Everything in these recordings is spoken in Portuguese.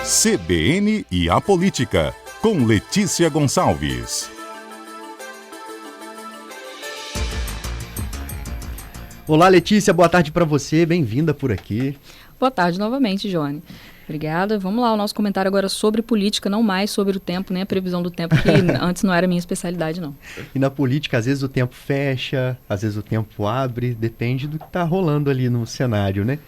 CBN e a Política, com Letícia Gonçalves. Olá, Letícia, boa tarde para você, bem-vinda por aqui. Boa tarde novamente, Johnny. Obrigada. Vamos lá, o nosso comentário agora sobre política, não mais sobre o tempo, nem a previsão do tempo, que antes não era minha especialidade, não. E na política, às vezes o tempo fecha, às vezes o tempo abre, depende do que está rolando ali no cenário, né?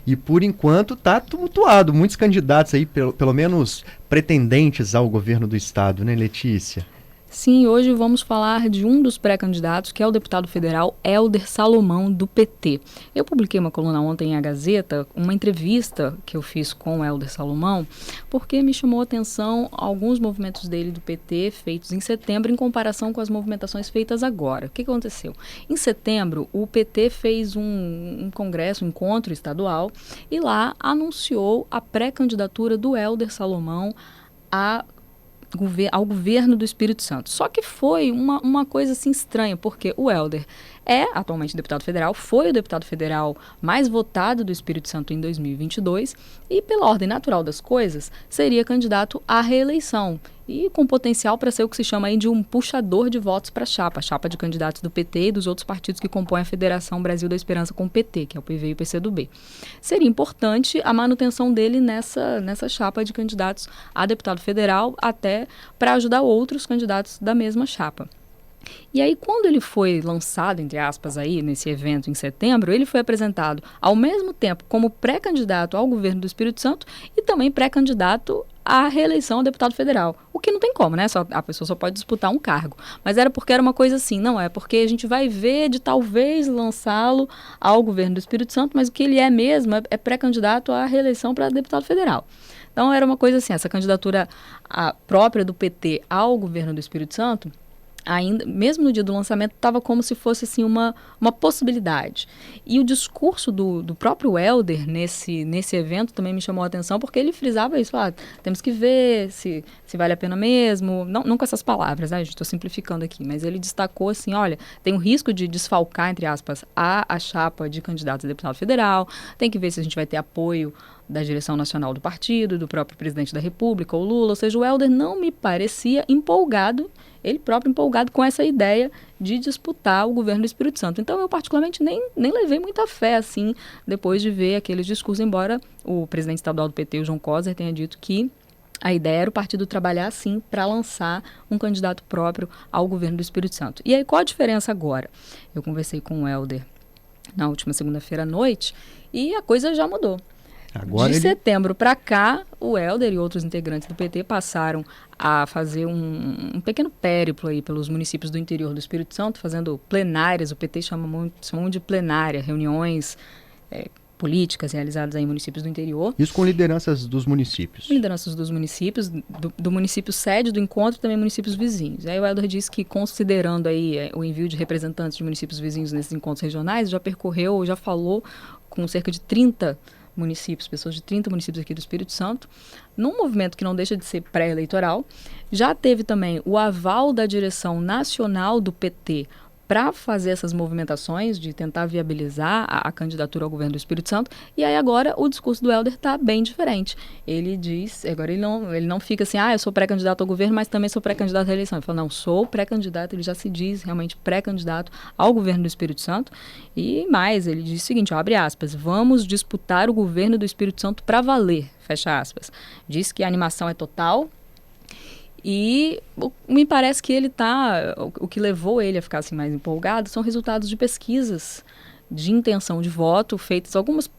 E por enquanto está tumultuado, muitos candidatos aí, pelo menos pretendentes ao governo do estado, né, Letícia? Sim, hoje vamos falar de um dos pré-candidatos, que é o deputado federal Hélder Salomão, do PT. Eu publiquei uma coluna ontem em A Gazeta, uma entrevista que eu fiz com o Hélder Salomão, porque me chamou a atenção alguns movimentos dele do PT feitos em setembro em comparação com as movimentações feitas agora. O que aconteceu? Em setembro, o PT fez um congresso, um encontro estadual, e lá anunciou a pré-candidatura do Hélder Salomão ao governo do Espírito Santo. Só que foi uma coisa assim estranha, porque o Hélder é atualmente deputado federal, foi o deputado federal mais votado do Espírito Santo em 2022 e, pela ordem natural das coisas, seria candidato à reeleição e com potencial para ser o que se chama aí de um puxador de votos para a chapa de candidatos do PT e dos outros partidos que compõem a Federação Brasil da Esperança com o PT, que é o PV e o PCdoB. Seria importante a manutenção dele nessa chapa de candidatos a deputado federal, até para ajudar outros candidatos da mesma chapa. E aí, quando ele foi lançado, entre aspas, aí, nesse evento em setembro, ele foi apresentado ao mesmo tempo como pré-candidato ao governo do Espírito Santo e também pré-candidato à reeleição a deputado federal. O que não tem como, né? A pessoa só pode disputar um cargo. Mas era porque era uma coisa assim, não é? Porque a gente vai ver de talvez lançá-lo ao governo do Espírito Santo, mas o que ele é mesmo é pré-candidato à reeleição para deputado federal. Então, era uma coisa assim, essa candidatura própria do PT ao governo do Espírito Santo, ainda, mesmo no dia do lançamento, estava como se fosse assim, uma possibilidade. E o discurso do próprio Hélder nesse evento também me chamou a atenção, porque ele frisava isso, temos que ver se vale a pena mesmo, não com essas palavras, né, estou simplificando aqui, mas ele destacou assim, olha, tem o risco de desfalcar, entre aspas, a chapa de candidatos a deputado federal, tem que ver se a gente vai ter apoio da direção nacional do partido, do próprio presidente da República, o Lula, ou seja, o Hélder não me parecia empolgado, ele próprio empolgado com essa ideia de disputar o governo do Espírito Santo. Então, eu particularmente nem levei muita fé, assim, depois de ver aqueles discursos, embora o presidente estadual do PT, o João Coser, tenha dito que a ideia era o partido trabalhar, sim, para lançar um candidato próprio ao governo do Espírito Santo. E aí, qual a diferença agora? Eu conversei com o Hélder na última segunda-feira à noite e a coisa já mudou. Agora de setembro para cá, o Hélder e outros integrantes do PT passaram a fazer um pequeno périplo aí pelos municípios do interior do Espírito Santo, fazendo plenárias, o PT chama muito de plenária, reuniões políticas realizadas aí em municípios do interior. Isso com lideranças dos municípios. Lideranças dos municípios, do município sede do encontro e também municípios vizinhos. Aí o Hélder disse que, considerando aí o envio de representantes de municípios vizinhos nesses encontros regionais, já falou com cerca de 30 municípios, pessoas de 30 municípios aqui do Espírito Santo, num movimento que não deixa de ser pré-eleitoral. Já teve também o aval da direção nacional do PT para fazer essas movimentações, de tentar viabilizar a candidatura ao governo do Espírito Santo, e aí agora o discurso do Hélder está bem diferente. Ele diz, agora ele não fica assim, eu sou pré-candidato ao governo, mas também sou pré-candidato à eleição. Ele fala, não, sou pré-candidato, ele já se diz realmente pré-candidato ao governo do Espírito Santo, e mais, ele diz o seguinte, abre aspas, vamos disputar o governo do Espírito Santo para valer, fecha aspas. Diz que a animação é total. E me parece que o que levou ele a ficar assim mais empolgado são resultados de pesquisas de intenção de voto, feitas algumas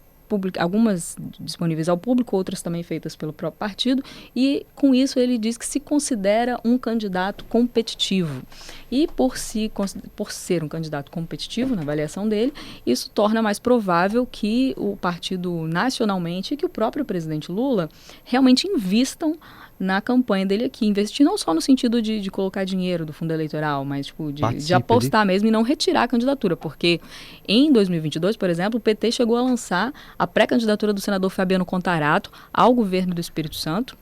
disponíveis ao público, outras também feitas pelo próprio partido, e com isso ele diz que se considera um candidato competitivo. E por ser um candidato competitivo, na avaliação dele, isso torna mais provável que o partido nacionalmente e que o próprio presidente Lula realmente invistam na campanha dele aqui, investir não só no sentido de colocar dinheiro do fundo eleitoral, mas de apostar mesmo e não retirar a candidatura, porque em 2022, por exemplo, o PT chegou a lançar a pré-candidatura do senador Fabiano Contarato ao governo do Espírito Santo,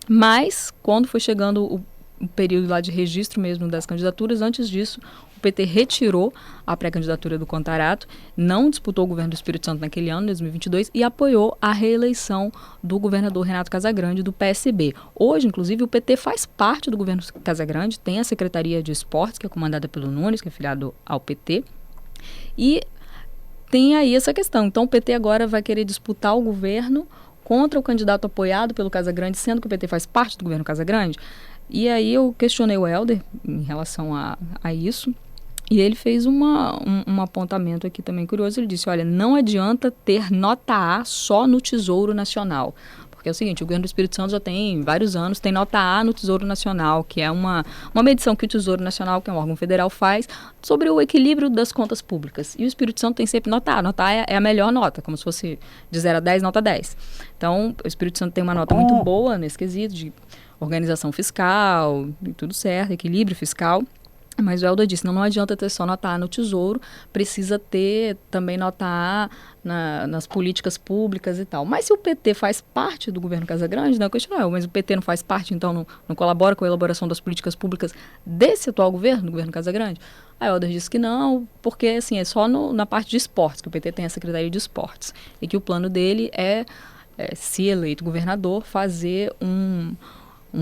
mas quando foi chegando o período lá de registro mesmo das candidaturas, antes disso, o PT retirou a pré-candidatura do Contarato, não disputou o governo do Espírito Santo naquele ano, 2022, e apoiou a reeleição do governador Renato Casagrande, do PSB. Hoje, inclusive, o PT faz parte do governo Casagrande, tem a Secretaria de Esportes, que é comandada pelo Nunes, que é filiado ao PT, e tem aí essa questão. Então, o PT agora vai querer disputar o governo contra o candidato apoiado pelo Casagrande, sendo que o PT faz parte do governo Casagrande. E aí eu questionei o Helder em relação a isso, e ele fez um apontamento aqui também curioso. Ele disse, olha, não adianta ter nota A só no Tesouro Nacional. Porque é o seguinte, o governo do Espírito Santo já tem vários anos, tem nota A no Tesouro Nacional, que é uma medição que o Tesouro Nacional, que é um órgão federal, faz sobre o equilíbrio das contas públicas. E o Espírito Santo tem sempre nota A. Nota A é a melhor nota, como se fosse de 0 a 10, nota 10. Então, o Espírito Santo tem uma nota muito boa nesse quesito de organização fiscal, e tudo certo, equilíbrio fiscal. Mas o Helder disse, não adianta ter só nota A no Tesouro, precisa ter também nota A nas políticas públicas e tal. Mas se o PT faz parte do governo Casagrande, eu questiono, mas o PT não faz parte, então não colabora com a elaboração das políticas públicas desse atual governo, do governo Casagrande? Aí o Helder disse que não, porque assim, é só na parte de esportes, que o PT tem a Secretaria de Esportes, e que o plano dele é se eleito governador, fazer um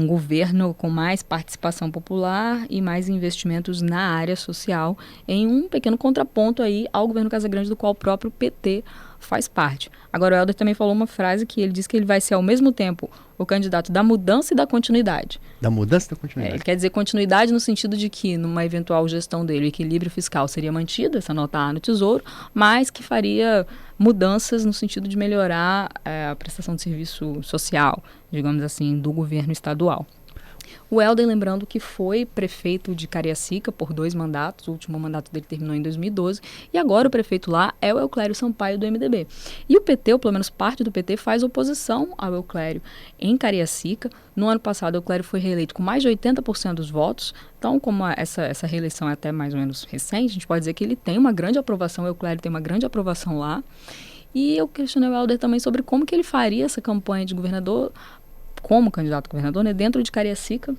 governo com mais participação popular e mais investimentos na área social, em um pequeno contraponto aí ao governo Casagrande, do qual o próprio PT faz parte. Agora, o Helder também falou uma frase que ele disse que ele vai ser, ao mesmo tempo, o candidato da mudança e da continuidade. Da mudança e da continuidade. Ele quer dizer continuidade no sentido de que, numa eventual gestão dele, o equilíbrio fiscal seria mantido, essa nota A no Tesouro, mas que faria mudanças no sentido de melhorar a prestação de serviço social, digamos assim, do governo estadual. O Helder, lembrando que foi prefeito de Cariacica por 2 mandatos, o último mandato dele terminou em 2012, e agora o prefeito lá é o Euclério Sampaio, do MDB. E o PT, ou pelo menos parte do PT, faz oposição ao Euclério em Cariacica. No ano passado, o Euclério foi reeleito com mais de 80% dos votos, então como essa reeleição é até mais ou menos recente, a gente pode dizer que ele tem uma grande aprovação, o Euclério tem uma grande aprovação lá. E eu questionei o Helder também sobre como que ele faria essa campanha de governador, como candidato a governador, né, dentro de Cariacica,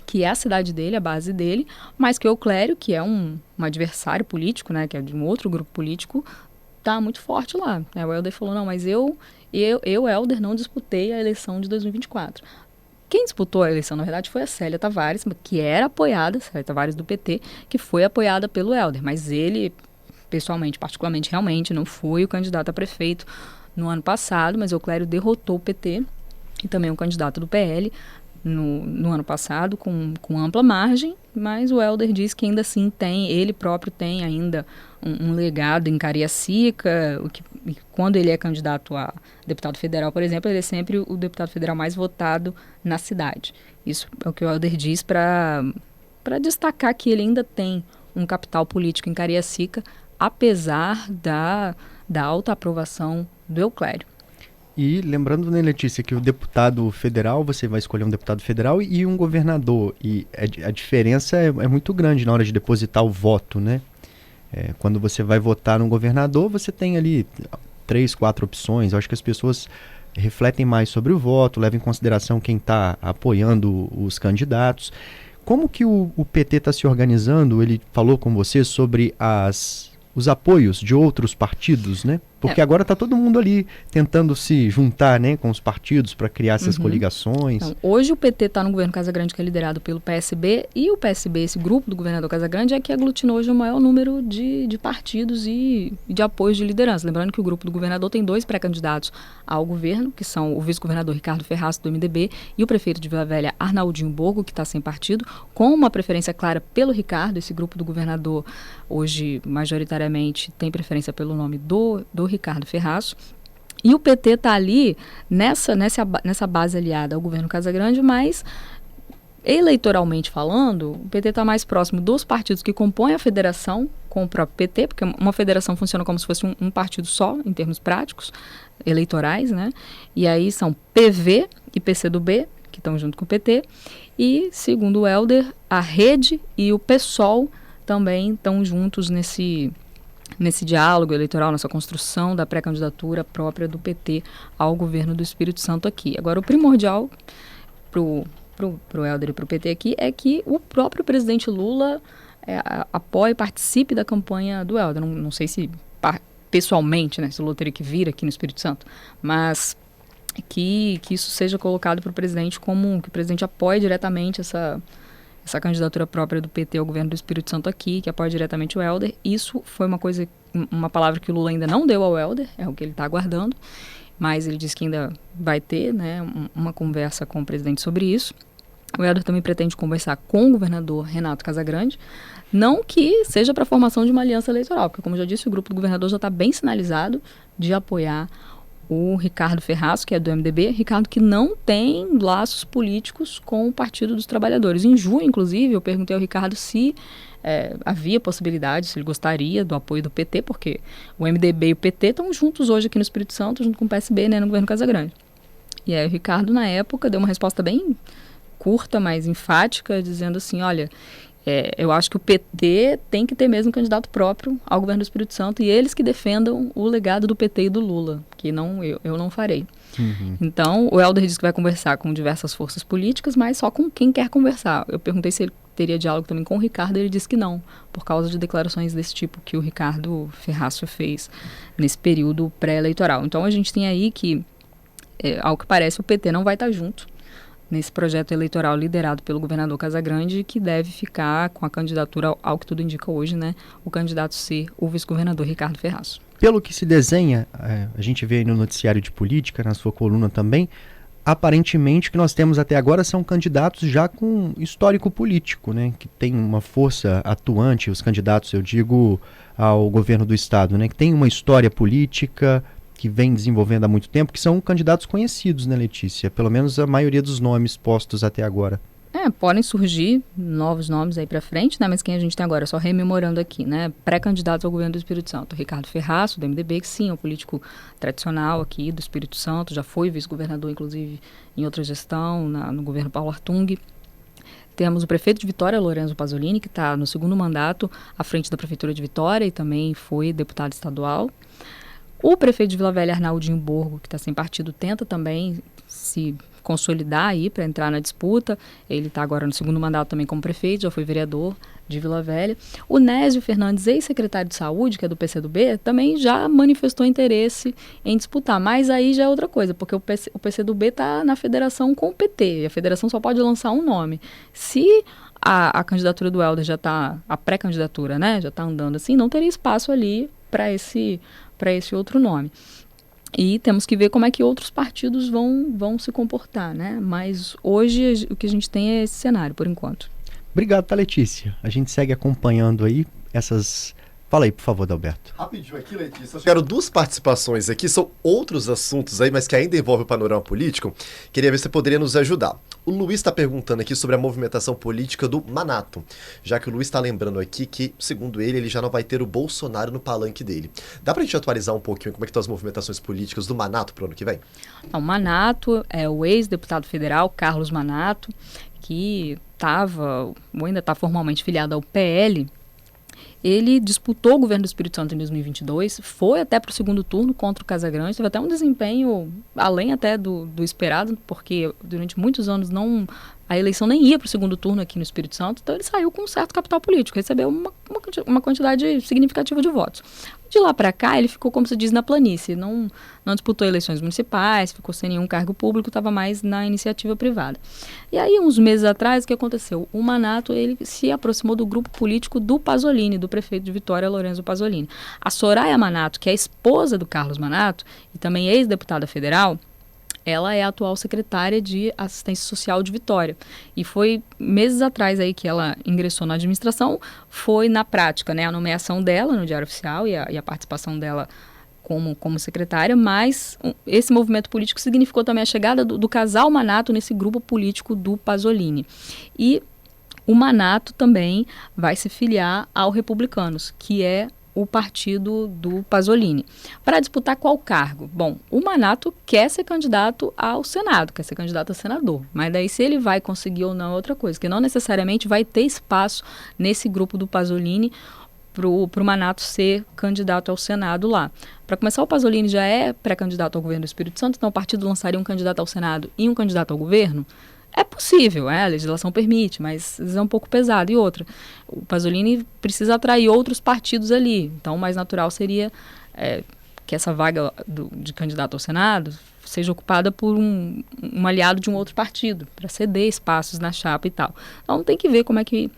que é a cidade dele, a base dele, mas que o Euclério, que é um adversário político, né, que é de um outro grupo político, está muito forte lá. O Helder falou, não, mas eu, Helder, não disputei a eleição de 2024. Quem disputou a eleição, na verdade, foi a Célia Tavares, que era apoiada, Célia Tavares do PT, que foi apoiada pelo Helder, mas ele, pessoalmente, particularmente, realmente, não foi o candidato a prefeito no ano passado, mas o Euclério derrotou o PT, e também um candidato do PL no ano passado, com ampla margem, mas o Helder diz que ainda assim ele próprio tem ainda um legado em Cariacica, quando ele é candidato a deputado federal, por exemplo, ele é sempre o deputado federal mais votado na cidade. Isso é o que o Helder diz para destacar que ele ainda tem um capital político em Cariacica, apesar da alta aprovação do Euclério. E lembrando, né, Letícia, que o deputado federal, você vai escolher um deputado federal e um governador. E a diferença é muito grande na hora de depositar o voto, né? Quando você vai votar num governador, você tem ali 3, 4 opções. Eu acho que as pessoas refletem mais sobre o voto, levam em consideração quem está apoiando os candidatos. Como que o PT está se organizando? Ele falou com você sobre os apoios de outros partidos, né? Porque agora está todo mundo ali tentando se juntar, né, com os partidos para criar essas coligações. Então, hoje o PT está no governo Casagrande, que é liderado pelo PSB, e o PSB, esse grupo do governador Casagrande, é que aglutinou hoje o maior número de partidos e de apoios de liderança. Lembrando que o grupo do governador tem 2 pré-candidatos ao governo, que são o vice-governador Ricardo Ferraz, do MDB, e o prefeito de Vila Velha, Arnaldinho Borgo, que está sem partido, com uma preferência clara pelo Ricardo. Esse grupo do governador hoje, majoritariamente, tem preferência pelo nome do Ricardo Ferraz. E o PT está ali nessa base aliada ao governo Casagrande, mas eleitoralmente falando, o PT está mais próximo dos partidos que compõem a federação com o próprio PT, porque uma federação funciona como se fosse um partido só, em termos práticos, eleitorais, né? E aí são PV e PCdoB, que estão junto com o PT, e, segundo o Helder, a Rede e o PSOL também estão juntos nesse diálogo eleitoral, nessa construção da pré-candidatura própria do PT ao governo do Espírito Santo aqui. Agora, o primordial pro Helder e pro PT aqui é que o próprio presidente Lula apoie e participe da campanha do Helder. Não sei se pessoalmente, né, se o Lula teria que vir aqui no Espírito Santo, mas que isso seja colocado para o presidente como que o presidente apoie diretamente essa candidatura própria do PT ao governo do Espírito Santo aqui, que apoia diretamente o Helder. Isso foi uma palavra que o Lula ainda não deu ao Helder, é o que ele está aguardando, mas ele disse que ainda vai ter, né, uma conversa com o presidente sobre isso. O Helder também pretende conversar com o governador Renato Casagrande, não que seja para a formação de uma aliança eleitoral, porque, como eu já disse, o grupo do governador já está bem sinalizado de apoiar o Ricardo Ferraz, que é do MDB, Ricardo que não tem laços políticos com o Partido dos Trabalhadores. Em junho, inclusive, eu perguntei ao Ricardo se havia possibilidade, se ele gostaria do apoio do PT, porque o MDB e o PT estão juntos hoje aqui no Espírito Santo, junto com o PSB, né, no governo Casagrande. E aí o Ricardo, na época, deu uma resposta bem curta, mas enfática, dizendo assim, olha, eu acho que o PT tem que ter mesmo um candidato próprio ao governo do Espírito Santo e eles que defendam o legado do PT e do Lula, que eu não farei. Uhum. Então, o Helder disse que vai conversar com diversas forças políticas, mas só com quem quer conversar. Eu perguntei se ele teria diálogo também com o Ricardo, ele disse que não, por causa de declarações desse tipo que o Ricardo Ferraço fez nesse período pré-eleitoral. Então, a gente tem aí que, ao que parece, o PT não vai estar junto nesse projeto eleitoral liderado pelo governador Casagrande, que deve ficar com a candidatura, ao que tudo indica hoje, né, o candidato ser o vice-governador Ricardo Ferraz. Pelo que se desenha, a gente vê aí no noticiário de política, na sua coluna também, aparentemente o que nós temos até agora são candidatos já com histórico político, né, que tem uma força atuante, os candidatos, eu digo, ao governo do estado, né, que tem uma história política que vem desenvolvendo há muito tempo, que são candidatos conhecidos, né, Letícia? Pelo menos a maioria dos nomes postos até agora. Podem surgir novos nomes aí para frente, né? Mas quem a gente tem agora, só rememorando aqui, né? Pré-candidatos ao governo do Espírito Santo. Ricardo Ferraz, do MDB, que sim, é um político tradicional aqui do Espírito Santo, já foi vice-governador, inclusive, em outra gestão, no governo Paulo Artung. Temos o prefeito de Vitória, Lorenzo Pasolini, que está no segundo mandato à frente da Prefeitura de Vitória e também foi deputado estadual. O prefeito de Vila Velha, Arnaldinho Borgo, que está sem partido, tenta também se consolidar aí para entrar na disputa. Ele está agora no segundo mandato também como prefeito, já foi vereador de Vila Velha. O Nésio Fernandes, ex-secretário de Saúde, que é do PCdoB, também já manifestou interesse em disputar. Mas aí já é outra coisa, porque o PCdoB está na federação com o PT. E a federação só pode lançar um nome. Se a candidatura do Helder já está, a pré-candidatura, né, já está andando assim, não teria espaço ali para esse outro nome. E temos que ver como é que outros partidos vão se comportar, né? Mas hoje o que a gente tem é esse cenário, por enquanto. Obrigado, tá, Letícia. A gente segue acompanhando aí essas... Fala aí, por favor, Dalberto. Rapidinho aqui, Letícia. Eu quero duas participações aqui, são outros assuntos aí, mas que ainda envolvem o panorama político. Queria ver se você poderia nos ajudar. O Luiz está perguntando aqui sobre a movimentação política do Manato, já que o Luiz está lembrando aqui que, segundo ele já não vai ter o Bolsonaro no palanque dele. Dá pra gente atualizar um pouquinho como é que estão as movimentações políticas do Manato pro ano que vem? O Manato é o ex-deputado federal Carlos Manato, que ainda está formalmente filiado ao PL. Ele disputou o governo do Espírito Santo em 2022, foi até para o segundo turno contra o Casagrande, teve até um desempenho além até do esperado, porque durante muitos anos a eleição nem ia para o segundo turno aqui no Espírito Santo, então ele saiu com um certo capital político, recebeu uma quantidade significativa de votos. De lá para cá, ele ficou, como se diz, na planície, não disputou eleições municipais, ficou sem nenhum cargo público, estava mais na iniciativa privada. E aí, uns meses atrás, o que aconteceu? O Manato, ele se aproximou do grupo político do Pasolini, do prefeito de Vitória, Lorenzo Pasolini. A Soraya Manato, que é a esposa do Carlos Manato, e também ex-deputada federal, ela é a atual secretária de Assistência Social de Vitória. E foi meses atrás aí que ela ingressou na administração, foi na prática, né, a nomeação dela no Diário Oficial e a participação dela como secretária, mas esse movimento político significou também a chegada do casal Manato nesse grupo político do Pasolini. E o Manato também vai se filiar ao Republicanos, que é o partido do Pasolini. Para disputar qual cargo? Bom, o Manato quer ser candidato ao Senado, quer ser candidato a senador, mas daí se ele vai conseguir ou não é outra coisa, que não necessariamente vai ter espaço nesse grupo do Pasolini para o Manato ser candidato ao Senado lá. Para começar, o Pasolini já é pré-candidato ao governo do Espírito Santo, então o partido lançaria um candidato ao Senado e um candidato ao governo. É possível, a legislação permite, mas é um pouco pesado. E outra, o Pasolini precisa atrair outros partidos ali. Então, o mais natural seria que essa vaga de candidato ao Senado seja ocupada por um aliado de um outro partido, para ceder espaços na chapa e tal. Então, tem que ver como é que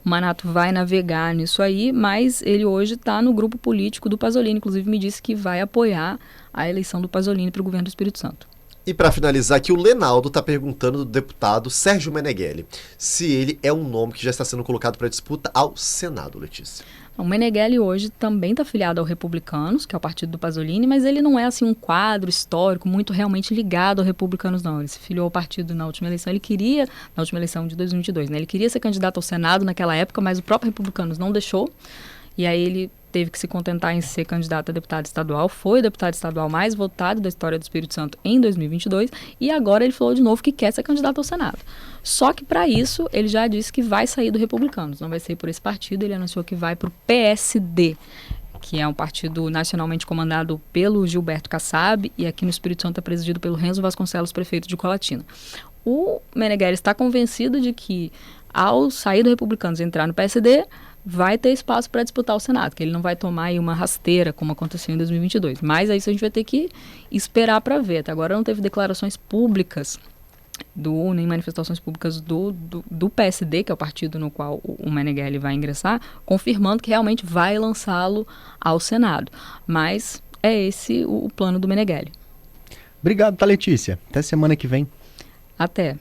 o Manato vai navegar nisso aí, mas ele hoje está no grupo político do Pasolini. Inclusive, me disse que vai apoiar a eleição do Pasolini para o governo do Espírito Santo. E para finalizar aqui, o Lenaldo está perguntando do deputado Sérgio Meneghelli se ele é um nome que já está sendo colocado para disputa ao Senado, Letícia. O Meneghelli hoje também está afiliado ao Republicanos, que é o partido do Pasolini, mas ele não é assim um quadro histórico muito realmente ligado ao Republicanos, não. Ele se filiou ao partido na última eleição. Ele queria, na última eleição de 2022, né? Ele queria ser candidato ao Senado naquela época, mas o próprio Republicanos não deixou. E aí ele teve que se contentar em ser candidato a deputado estadual. Foi o deputado estadual mais votado da história do Espírito Santo em 2022. E agora ele falou de novo que quer ser candidato ao Senado. Só que para isso ele já disse que vai sair do Republicanos. Não vai sair por esse partido. Ele anunciou que vai para o PSD, que é um partido nacionalmente comandado pelo Gilberto Kassab. E aqui no Espírito Santo é presidido pelo Renzo Vasconcelos, prefeito de Colatina. O Meneghelli está convencido de que ao sair do Republicanos e entrar no PSD, vai ter espaço para disputar o Senado, que ele não vai tomar aí uma rasteira, como aconteceu em 2022. Mas aí isso a gente vai ter que esperar para ver. Até agora não teve declarações públicas nem manifestações públicas do PSD, que é o partido no qual o Meneghelli vai ingressar, confirmando que realmente vai lançá-lo ao Senado. Mas é esse o plano do Meneghelli. Obrigado, tá, Letícia? Até semana que vem. Até.